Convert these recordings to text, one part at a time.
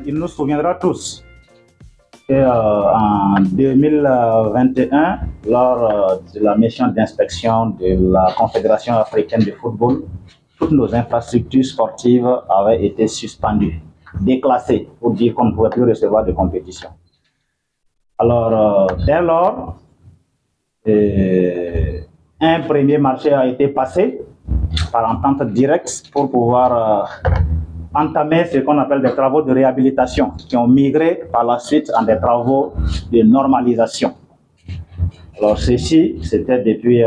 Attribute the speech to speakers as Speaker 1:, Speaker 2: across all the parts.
Speaker 1: il nous souviendra tous qu'en 2021, lors de la mission d'inspection de la Confédération africaine de football, toutes nos infrastructures sportives avaient été suspendues, déclassées, pour dire qu'on ne pouvait plus recevoir de compétition. Alors, dès lors, un premier marché a été passé par entente directe pour pouvoir entamer ce qu'on appelle des travaux de réhabilitation qui ont migré par la suite en des travaux de normalisation. Alors ceci, c'était depuis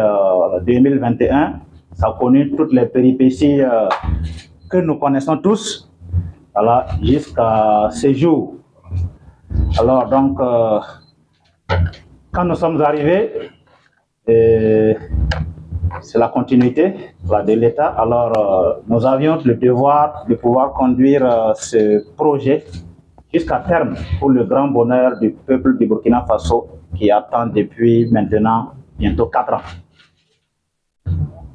Speaker 1: 2021. Ça a connu toutes les péripéties que nous connaissons tous, voilà, jusqu'à ce jour. Alors donc, quand nous sommes arrivés, c'est la continuité de l'État. Alors, nous avions le devoir de pouvoir conduire ce projet jusqu'à terme pour le grand bonheur du peuple du Burkina Faso qui attend depuis maintenant bientôt 4 ans.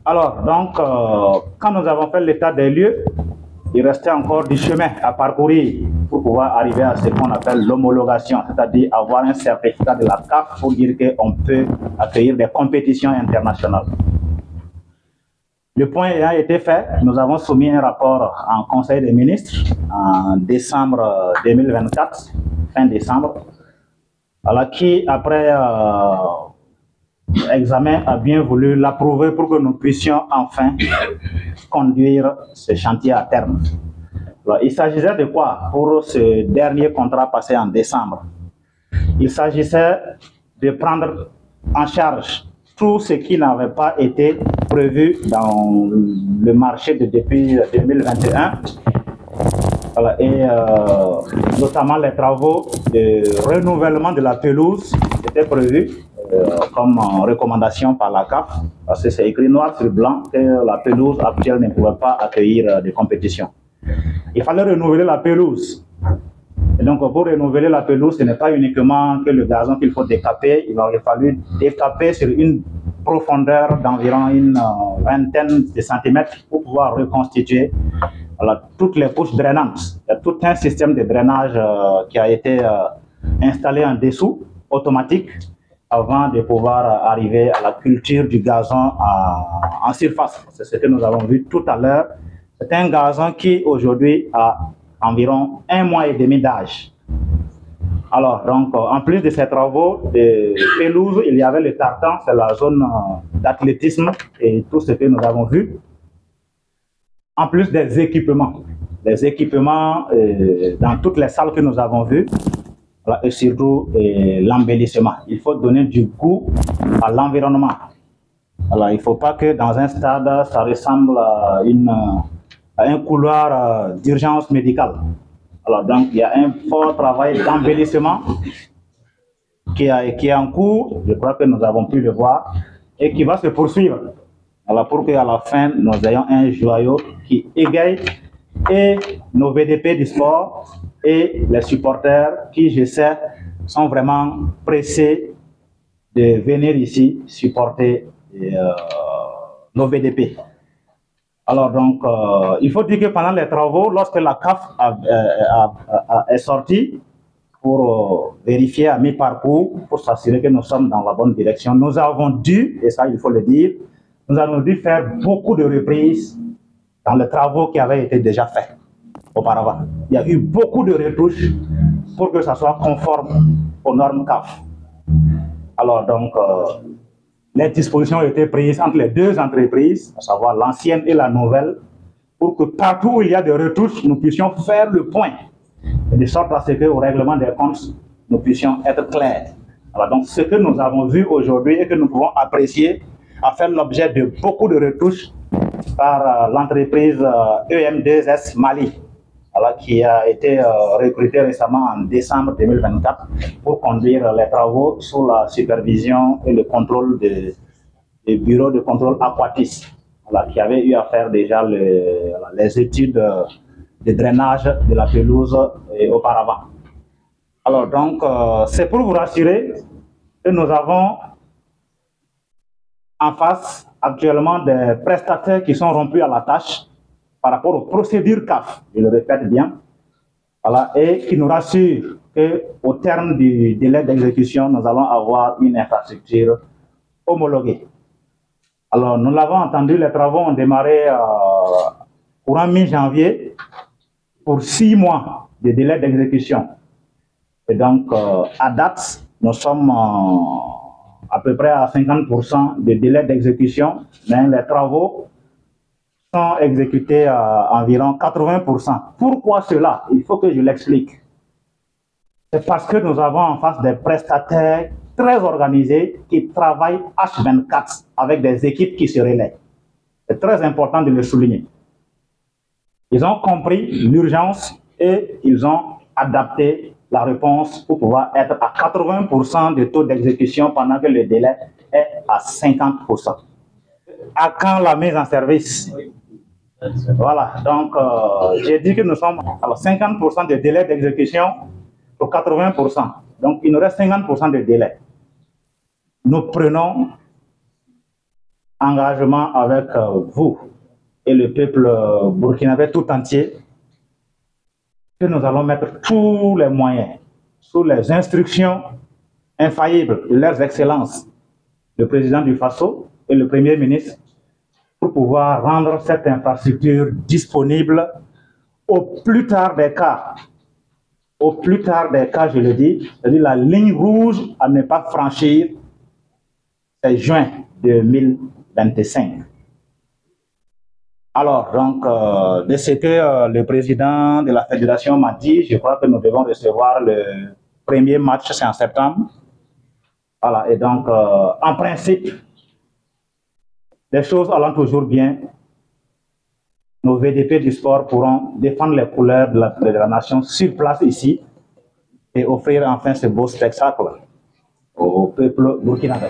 Speaker 1: Alors, donc, quand nous avons fait l'état des lieux, il restait encore du chemin à parcourir pour pouvoir arriver à ce qu'on appelle l'homologation, c'est-à-dire avoir un certificat de la CAF pour dire qu'on peut accueillir des compétitions internationales. Le point ayant été fait, nous avons soumis un rapport en Conseil des ministres en décembre 2024, fin décembre, alors qui, après examen, a bien voulu l'approuver pour que nous puissions enfin conduire ce chantier à terme. Alors, il s'agissait de quoi pour ce dernier contrat passé en décembre? Il s'agissait de prendre en charge tout ce qui n'avait pas été prévu dans le marché depuis 2021, voilà, et notamment les travaux de renouvellement de la pelouse qui étaient prévus comme recommandation par la CAF, parce que c'est écrit noir sur blanc que la pelouse actuelle ne pouvait pas accueillir de compétition. Il fallait renouveler la pelouse. Et donc, pour renouveler la pelouse, ce n'est pas uniquement que le gazon qu'il faut décaper, il aurait fallu décaper sur une profondeur d'environ une vingtaine de centimètres pour pouvoir reconstituer toutes les couches drainantes. Il y a tout un système de drainage qui a été installé en dessous, automatique, avant de pouvoir arriver à la culture du gazon en surface. C'est ce que nous avons vu tout à l'heure. C'est un gazon qui, aujourd'hui, a environ 1 mois et demi d'âge. Alors, donc, en plus de ces travaux de pelouse, il y avait le tartan, c'est la zone d'athlétisme et tout ce que nous avons vu. En plus des équipements dans toutes les salles que nous avons vues, et surtout l'embellissement. Il faut donner du goût à l'environnement. Alors, il ne faut pas que dans un stade, ça ressemble à un couloir d'urgence médicale. Alors, donc, il y a un fort travail d'embellissement qui est en cours, je crois que nous avons pu le voir, et qui va se poursuivre. Alors, pour qu'à la fin, nous ayons un joyau qui égaye et nos VDP du sport et les supporters qui, je sais, sont vraiment pressés de venir ici supporter nos VDP. Alors donc, il faut dire que pendant les travaux, lorsque la CAF est sortie pour vérifier à mi-parcours, pour s'assurer que nous sommes dans la bonne direction, nous avons dû, et ça il faut le dire, nous avons dû faire beaucoup de reprises dans les travaux qui avaient été déjà faits auparavant. Il y a eu beaucoup de retouches pour que ça soit conforme aux normes CAF. Alors donc, les dispositions ont été prises entre les deux entreprises, à savoir l'ancienne et la nouvelle, pour que partout où il y a des retouches, nous puissions faire le point, de sorte à ce qu'au règlement des comptes, nous puissions être clairs. Alors donc, ce que nous avons vu aujourd'hui et que nous pouvons apprécier a fait l'objet de beaucoup de retouches par l'entreprise EM2S Mali, qui a été recrutée récemment en décembre 2024 pour conduire les travaux sous la supervision et le contrôle du bureau de contrôle Aquatis, qui avait eu à faire déjà les études de drainage de la pelouse auparavant. Alors donc, c'est pour vous rassurer que nous avons en face actuellement des prestataires qui sont rompus à la tâche par rapport aux procédures CAF, je le répète bien, Voilà, et qui nous rassure qu'au terme du délai d'exécution, nous allons avoir une infrastructure homologuée. Alors, nous l'avons entendu, les travaux ont démarré courant mi-janvier pour 6 mois de délai d'exécution. Et donc, à date, nous sommes à peu près à 50% de délai d'exécution, mais les travaux sont exécutés à environ 80%. Pourquoi cela? Il faut que je l'explique. C'est parce que nous avons en face des prestataires très organisés qui travaillent H24 avec des équipes qui se relaient. C'est très important de le souligner. Ils ont compris l'urgence et ils ont adapté la réponse pour pouvoir être à 80% de taux d'exécution pendant que le délai est à 50%. À quand la mise en service? Voilà, donc j'ai dit que nous sommes à 50% de délai d'exécution pour 80%. Donc il nous reste 50% de délai. Nous prenons engagement avec vous et le peuple burkinabé tout entier que nous allons mettre tous les moyens sous les instructions infaillibles de leurs excellences, le président du FASO et le premier ministre, pour pouvoir rendre cette infrastructure disponible au plus tard des cas. Au plus tard des cas, je le dis, c'est-à-dire la ligne rouge à ne pas franchir, c'est juin 2025. Alors, donc, de ce que le président de la fédération m'a dit, je crois que nous devons recevoir le premier match, c'est en septembre. Voilà, et donc, en principe, les choses allant toujours bien, nos VDP du sport pourront défendre les couleurs de la nation sur place ici et offrir enfin ce beau spectacle au peuple burkinabé.